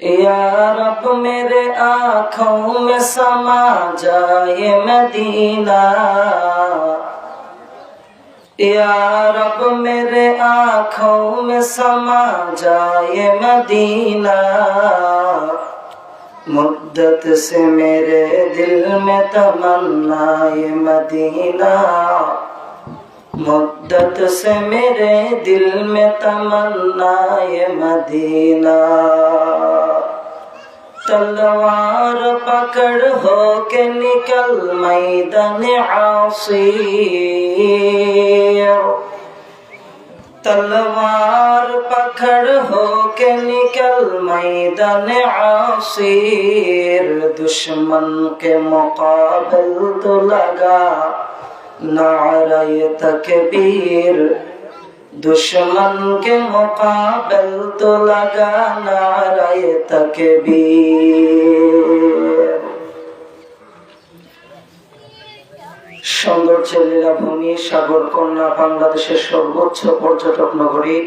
या रब मेरे आँखों में समा जाए मदीना, या रब मेरे आँखों में समा जाए मदीना। मुद्दत से मेरे दिल में तमन्ना ये मदीना, मुद्दत से मेरे दिल में तमन्ना ये मदीना। तलवार पकड़ हो के निकल मैदान आसीर, तलवार पकड़ हो के निकल मैदान आसीर। दुश्मन के मुकाबिल तो लगा नारे तकबीर, दुश्मन के मुकाबिल तो लगा नारे तकबीर। সৌন্দর্যের লীলাভূমি সাগর কন্যা বাংলাদেশের সর্বোচ্চ পর্যটক নগরী